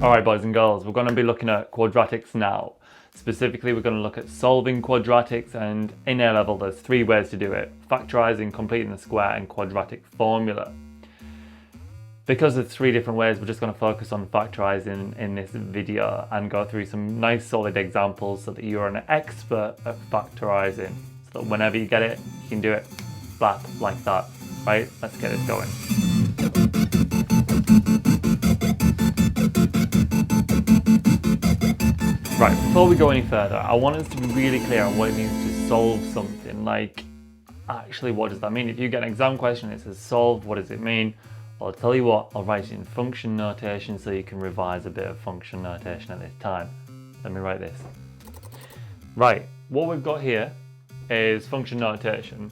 Alright boys and girls, we're going to be looking at quadratics now. Specifically, we're going to look at solving quadratics, and in A level there's three ways to do it: factorising, completing the square, and quadratic formula. Because there's three different ways, we're just going to focus on factorising in this video and go through some nice solid examples so that you're an expert at factorising, so that whenever you get it, you can do it blap like that. Right, let's get this going. Right, before we go any further, I want us to be really clear on what it means to solve something. Like, actually, what does that mean? If you get an exam question and it says solve, what does it mean? Well, I'll tell you what, I'll write it in function notation so you can revise a bit of function notation at this time. Let me write this. Right, what we've got here is function notation.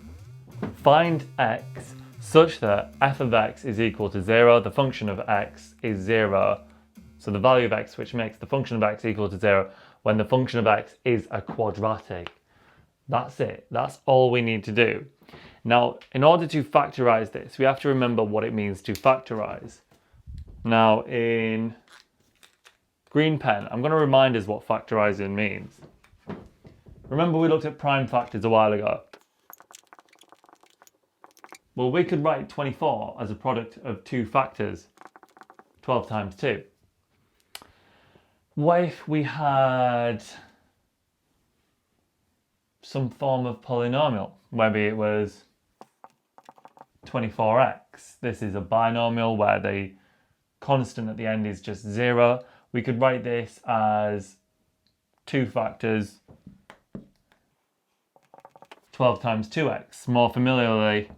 Find x such that f of x is equal to 0, the function of x is 0. So the value of x, which makes the function of x equal to 0 when the function of x is a quadratic. That's it. That's all we need to do. Now, in order to factorise this, we have to remember what it means to factorise. Now, in green pen, I'm going to remind us what factorising means. Remember we looked at prime factors a while ago? Well, we could write 24 as a product of two factors, 12 times 2. What if we had some form of polynomial? Maybe it was 24x. This is a binomial where the constant at the end is just 0. We could write this as two factors, 12 times 2x. More familiarly,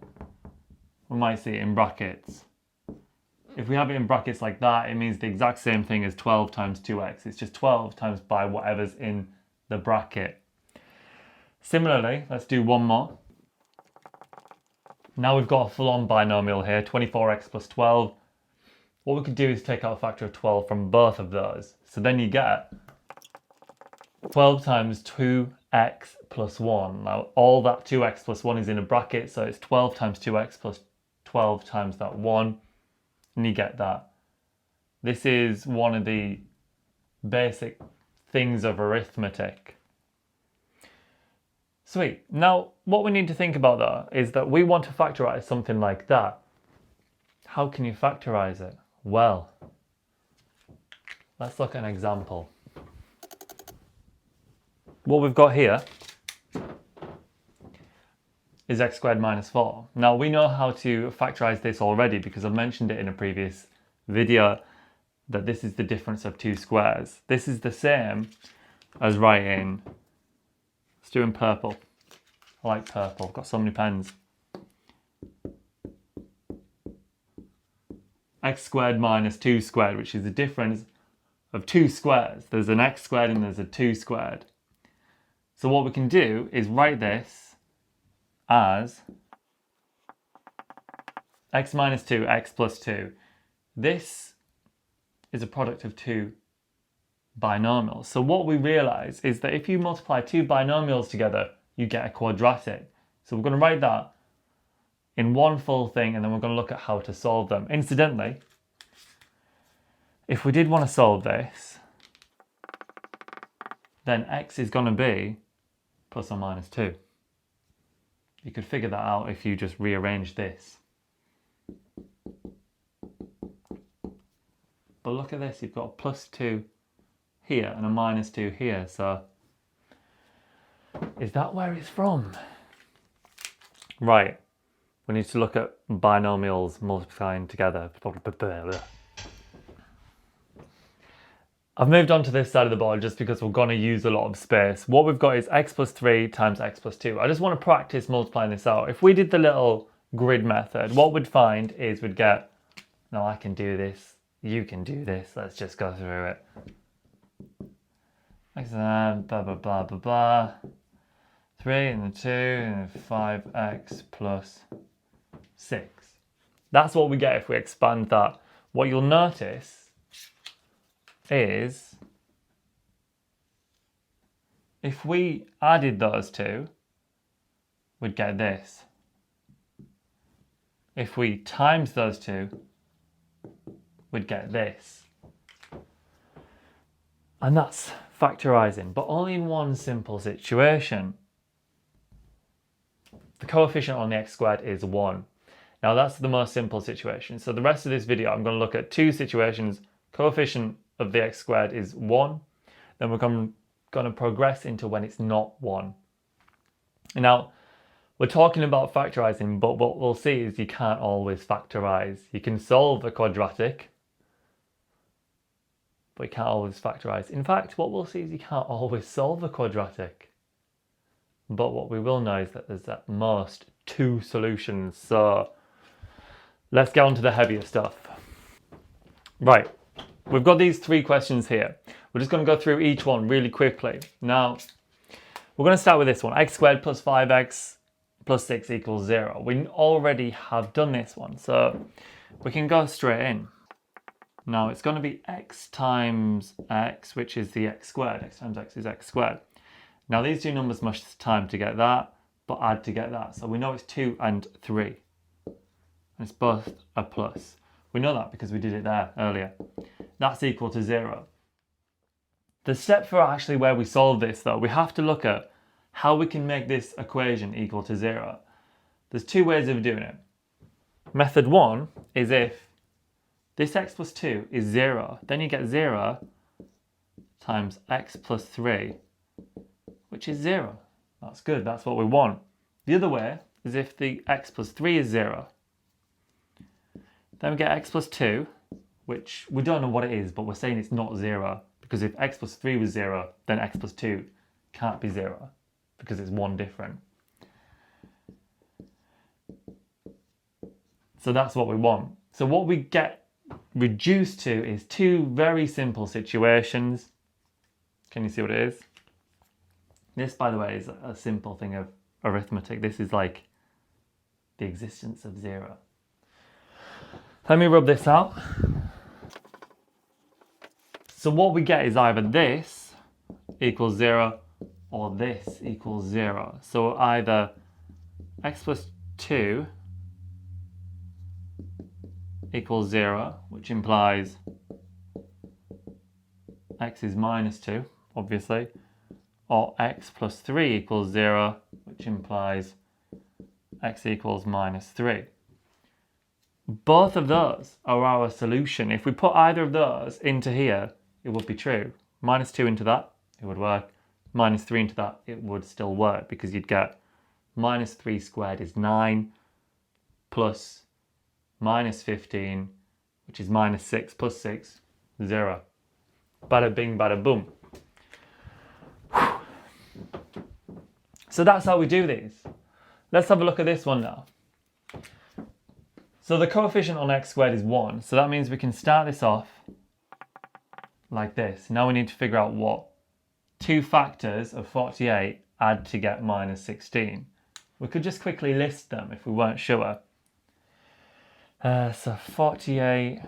we might see it in brackets. If we have it in brackets like that, it means the exact same thing as 12 times 2x. It's just 12 times by whatever's in the bracket. Similarly, let's do one more. Now we've got a full-on binomial here, 24x plus 12. What we could do is take out a factor of 12 from both of those. So then you get 12 times 2x plus 1. Now all that 2x plus 1 is in a bracket, so it's 12 times 2x plus 12 times that 1. And you get that. This is one of the basic things of arithmetic. Sweet. Now, what we need to think about though is that we want to factorise something like that. How can you factorise it? Well, let's look at an example. What we've got here is x squared minus 4. Now we know how to factorise this already because I've mentioned it in a previous video that this is the difference of two squares. This is the same as writing, let's do in purple. I like purple, I've got so many pens. X squared minus 2 squared, which is the difference of two squares. There's an x squared and there's a 2 squared. So what we can do is write this as x minus 2, x plus 2. This is a product of two binomials. So what we realise is that if you multiply two binomials together, you get a quadratic. So we're going to write that in one full thing, and then we're going to look at how to solve them. Incidentally, if we did want to solve this, then x is going to be plus or minus 2. You could figure that out if you just rearrange this. But look at this, you've got a plus 2 here and a minus 2 here, so is that where it's from? Right, we need to look at binomials multiplying together. I've moved on to this side of the board just because we're going to use a lot of space. What we've got is x plus 3 times x plus 2. I just want to practice multiplying this out. If we did the little grid method, what we'd find is we'd get, no, I can do this, you can do this, let's just go through it. X and blah, blah, blah, blah, blah. 3 and the 2 and the 5x plus 6. That's what we get if we expand that. What you'll notice is if we added those two, we'd get this. If we times those two, we'd get this. And that's factorising, but only in one simple situation. The coefficient on the x squared is 1. Now that's the most simple situation. So the rest of this video, I'm going to look at two situations. Coefficient of the x squared is 1. Then we're going to progress into when it's not 1. Now, we're talking about factorising, but what we'll see is you can't always factorise. You can solve a quadratic, but you can't always factorise. In fact, what we'll see is you can't always solve a quadratic. But what we will know is that there's at most 2 solutions. So let's get on to the heavier stuff. Right, we've got these 3 questions here. We're just going to go through each one really quickly. Now, we're going to start with this one. X squared plus 5x plus 6 equals 0. We already have done this one, so we can go straight in. Now, it's going to be x times x, which is the x squared. X times x is x squared. Now, these 2 numbers must time to get that, but add to get that. So we know it's 2 and 3. And it's both a plus. We know that because we did it there earlier. That's equal to 0. The step for actually where we solve this, though, we have to look at how we can make this equation equal to 0. There's 2 ways of doing it. Method 1 is if this x plus 2 is 0, then you get 0 times x plus 3, which is 0. That's good, that's what we want. The other way is if the x plus 3 is 0. Then we get x plus 2, which we don't know what it is, but we're saying it's not 0. Because if x plus 3 was 0, then x plus 2 can't be 0, because it's 1 different. So that's what we want. So what we get reduced to is 2 very simple situations. Can you see what it is? This, by the way, is a simple thing of arithmetic. This is like the existence of 0. Let me rub this out. So what we get is either this equals 0 or this equals 0. So either x plus 2 equals 0, which implies x is minus 2, obviously, or x plus 3 equals 0, which implies x equals minus 3. Both of those are our solution. If we put either of those into here, it would be true. Minus 2 into that, it would work. Minus 3 into that, it would still work, because you'd get minus 3 squared is 9 plus minus 15, which is minus 6 plus 6, 0. Bada bing, bada boom. So that's how we do these. Let's have a look at this one now. So the coefficient on x squared is 1, so that means we can start this off like this. Now we need to figure out what 2 factors of 48 add to get minus 16. We could just quickly list them if we weren't sure. So 48,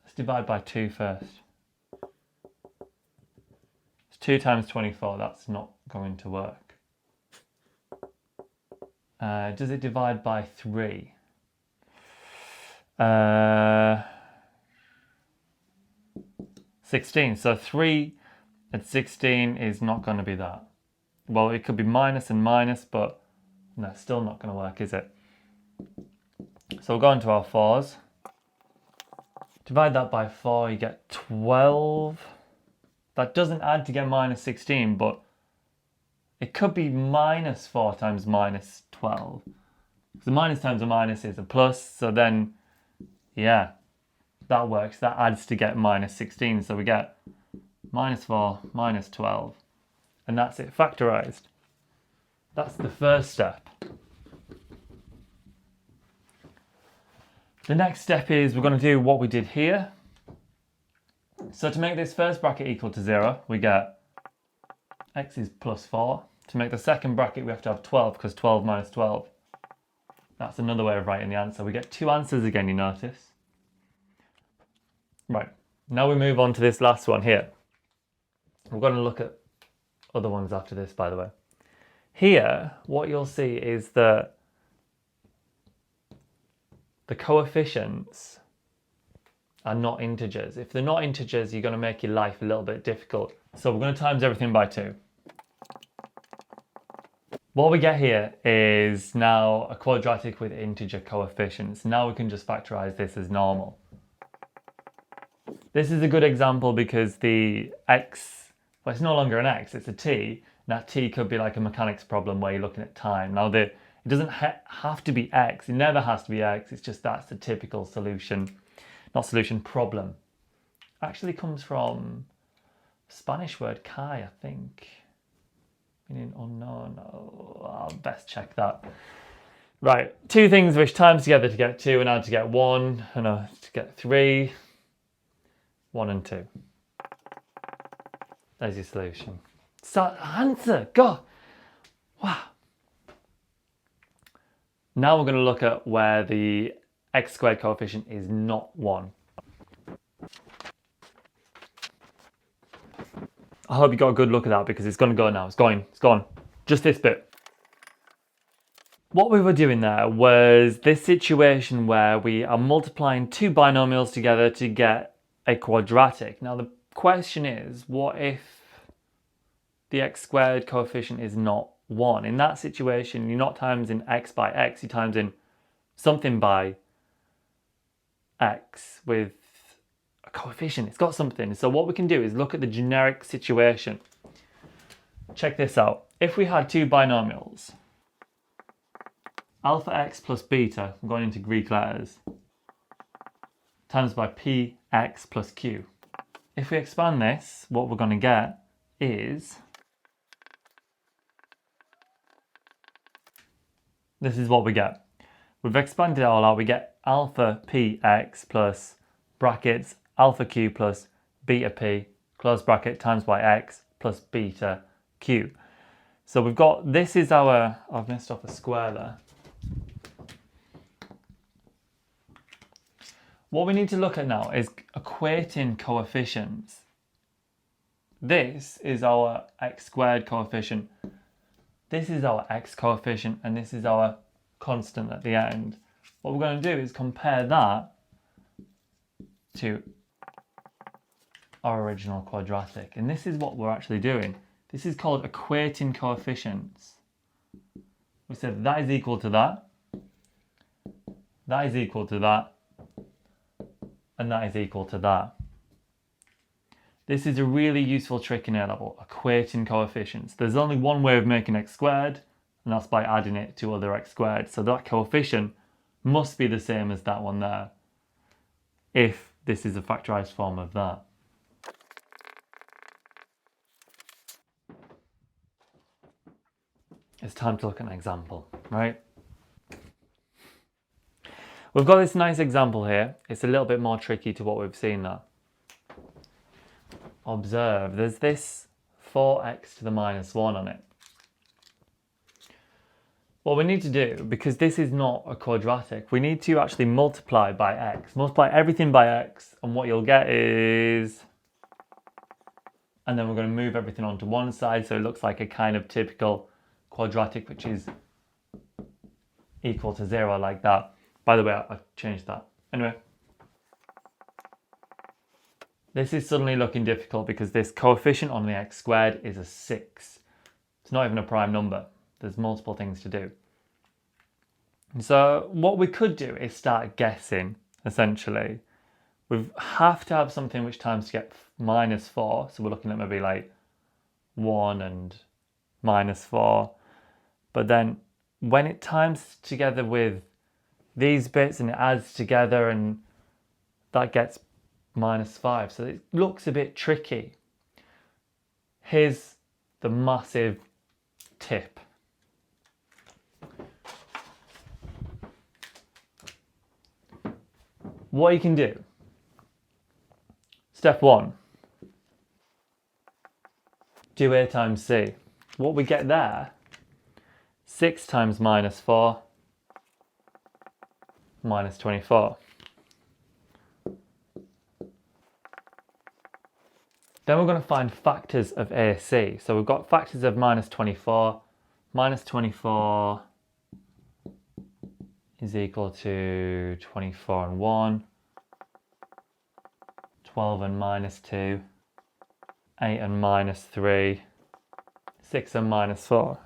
let's divide by 2 first. It's 2 times 24, that's not going to work. Does it divide by 3? 16, so 3 at 16 is not going to be that. Well, it could be minus and minus, but no, still not going to work, is it? So we'll go into our 4s. Divide that by 4, you get 12. That doesn't add to get minus 16, but it could be minus 4 times minus 12. So minus times a minus is a plus, so then, yeah, that works. That adds to get minus 16, so we get minus 4, minus 12. And that's it, factorised. That's the first step. The next step is we're going to do what we did here. So to make this first bracket equal to 0, we get x is plus 4. To make the second bracket, we have to have 12, because 12 minus 12. That's another way of writing the answer. We get 2 answers again, you notice. Right, now we move on to this last one here. We're going to look at other ones after this, by the way. Here, what you'll see is that the coefficients are not integers. If they're not integers, you're going to make your life a little bit difficult. So we're going to times everything by 2. What we get here is now a quadratic with integer coefficients. Now we can just factorise this as normal. This is a good example because the x, well, it's no longer an x, it's a t. That t could be like a mechanics problem where you're looking at time. Now it doesn't have to be x, it never has to be x, it's just that's the typical solution, not solution, problem. Actually comes from Spanish word kai, I think. Meaning unknown. Oh, I'll best check that. Right, 2 things which times together to get 2 and add to get 1, and to get 3. 1 and 2. There's your solution. So answer, go! Wow. Now we're going to look at where the x squared coefficient is not 1. I hope you got a good look at that because it's going to go now. It's gone. Just this bit. What we were doing there was this situation where we are multiplying 2 binomials together to get a quadratic. Now the question is, what if the x squared coefficient is not 1? In that situation, you're not timesing x by x, you're timesing something by x with a coefficient. It's got something. So what we can do is look at the generic situation. Check this out. If we had 2 binomials, alpha x plus beta, I'm going into Greek letters, times by px plus q. If we expand this, what we're going to get is, this is what we get. We've expanded it all out, we get alpha px plus brackets alpha q plus beta p close bracket times by x plus beta q. So we've got, this is our, I've messed up a square there. What we need to look at now is equating coefficients. This is our x squared coefficient. This is our x coefficient, and this is our constant at the end. What we're going to do is compare that to our original quadratic. And this is what we're actually doing. This is called equating coefficients. We said that is equal to that. That is equal to that. And that is equal to that. This is a really useful trick in A-level, equating coefficients. There's only one way of making x squared, and that's by adding it to other x squared. So that coefficient must be the same as that one there, if this is a factorised form of that. It's time to look at an example, right? We've got this nice example here. It's a little bit more tricky to what we've seen there. Observe, there's this 4x to the minus 1 on it. What we need to do, because this is not a quadratic, we need to actually multiply by x. Multiply everything by x, and what you'll get is, and then we're going to move everything onto one side so it looks like a kind of typical quadratic which is equal to 0 like that. By the way, I've changed that. Anyway, this is suddenly looking difficult because this coefficient on the x squared is a 6. It's not even a prime number. There's multiple things to do. So what we could do is start guessing, essentially. We have to have something which times to get minus 4. So we're looking at maybe like 1 and minus 4. But then when it times together with these bits and it adds together, and that gets minus 5. So it looks a bit tricky. Here's the massive tip. What you can do. Step 1. Do A times C. What we get there, 6 times minus 4, minus 24. Then we're going to find factors of AC. So we've got factors of minus 24. Minus 24 is equal to 24 and 1. 12 and minus 2, 8 and minus 3, 6 and minus 4.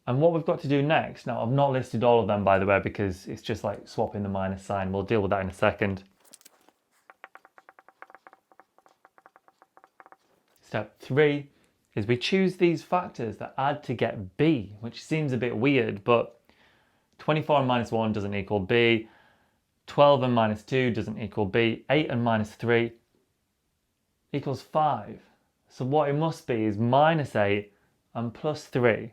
And what we've got to do next, now I've not listed all of them by the way because it's just like swapping the minus sign. We'll deal with that in a second. Step 3 is we choose these factors that add to get b, which seems a bit weird, but 24 and minus 1 doesn't equal b, 12 and minus 2 doesn't equal b, 8 and minus 3 equals 5. So what it must be is minus 8 and plus 3.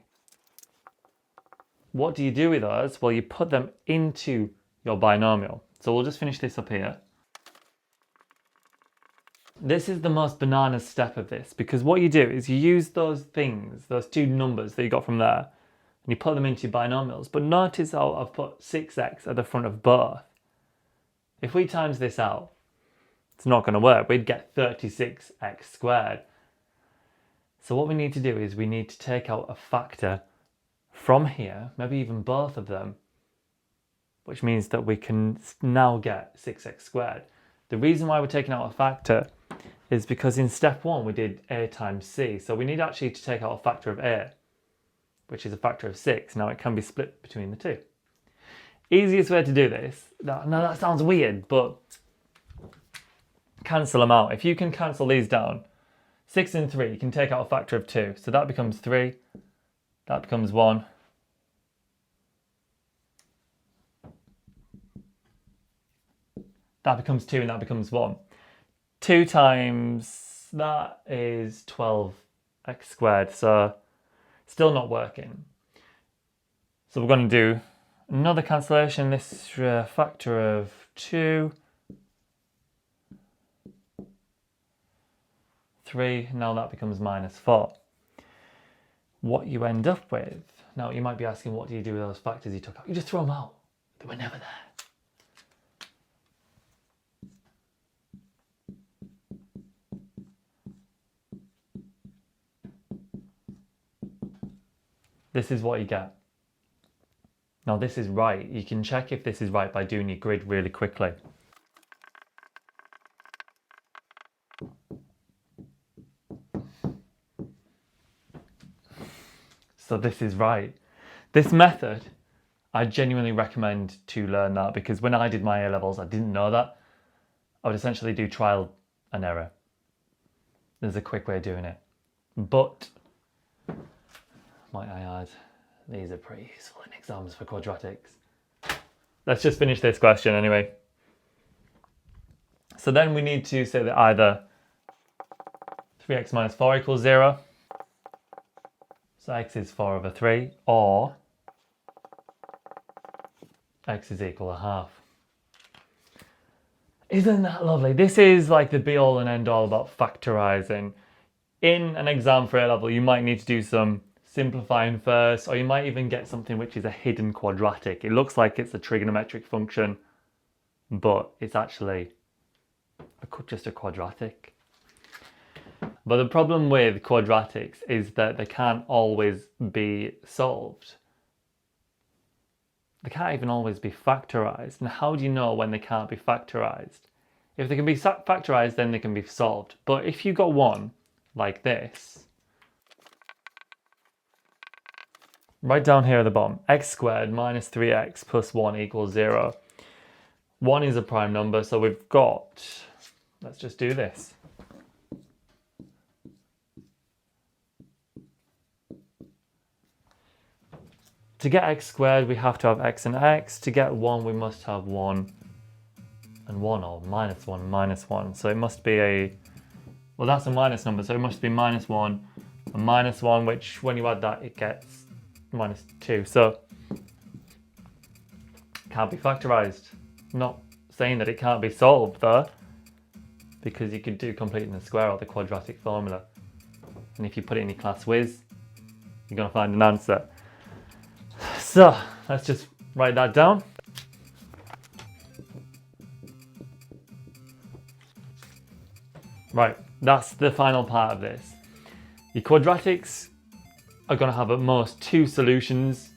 What do you do with those? Well, you put them into your binomial. So we'll just finish this up here. This is the most banana step of this, because what you do is you use those things, those two numbers that you got from there, and you put them into your binomials. But notice how I've put 6x at the front of both. If we times this out, it's not going to work. We'd get 36x squared. So what we need to do is we need to take out a factor from here, maybe even both of them, which means that we can now get 6x squared. The reason why we're taking out a factor is because in step 1 we did a times c, so we need actually to take out a factor of a, which is a factor of 6. Now it can be split between the two. Easiest way to do this, now that sounds weird, but cancel them out. If you can cancel these down, 6 and 3, you can take out a factor of 2, so that becomes 3, that becomes 1, that becomes 2, and that becomes 1. 2 times that is 12x squared, so still not working. So we're going to do another cancellation. This is a factor of 2, 3, now that becomes minus 4. What you end up with, now you might be asking, what do you do with those factors you took out? You just throw them out. They were never there. This is what you get. Now this is right. You can check if this is right by doing your grid really quickly. So this is right. This method, I genuinely recommend to learn that, because when I did my A-levels, I didn't know that. I would essentially do trial and error. There's a quick way of doing it. But might I add, these are pretty useful in exams for quadratics. Let's just finish this question anyway. So then we need to say that either 3x minus 4 equals 0, so x is 4 over 3, or x is equal to half. Isn't that lovely? This is like the be all and end all about factorising. In an exam for A-level, you might need to do some simplifying first, or you might even get something which is a hidden quadratic. It looks like it's a trigonometric function, but it's actually just a quadratic. But the problem with quadratics is that they can't always be solved. They can't even always be factorised. And how do you know when they can't be factorised? If they can be factorised, then they can be solved. But if you got one like this, right down here at the bottom, x squared minus 3x plus 1 equals 0. 1 is a prime number, so we've got, let's just do this. To get x squared, we have to have x and x. To get 1, we must have 1 and 1, or minus 1 and minus 1. So it must be a, well, that's a minus number, so it must be minus 1 and minus 1, which when you add that, it gets minus 2. So it can't be factorised. Not saying that it can't be solved though, because you could do completing the square or the quadratic formula. And if you put it in your class whiz, you're going to find an answer. So let's just write that down. Right, that's the final part of this. Your quadratics are going to have at most 2 solutions.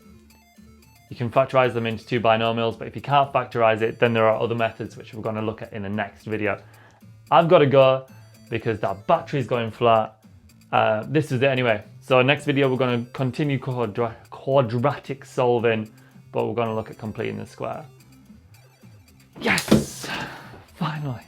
Your You can factorize them into two binomials, but if you can't factorize it, then there are other methods which we're going to look at in the next video. I've got to go because that battery's going flat. This is it anyway. So next video, we're going to continue quadratic solving, but we're going to look at completing the square. Yes! Finally.